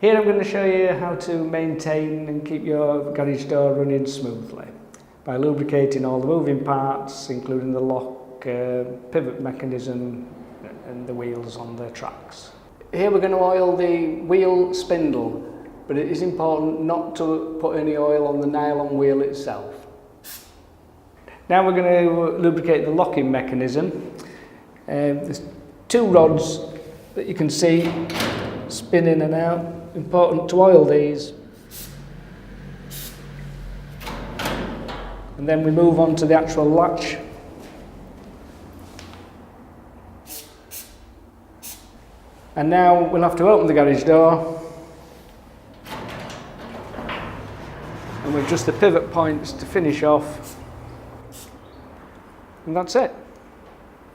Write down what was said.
Here I'm going to show you how to maintain and keep your garage door running smoothly by lubricating all the moving parts, including the lock, pivot mechanism and the wheels on the tracks. Here we're going to oil the wheel spindle, but it is important not to put any oil on the nylon wheel itself. Now we're going to lubricate the locking mechanism. There's two rods that you can see spin in and out. Important to oil these. And then we move on to the actual latch. And now we'll have to open the garage door and with just the pivot points to finish off. And that's it.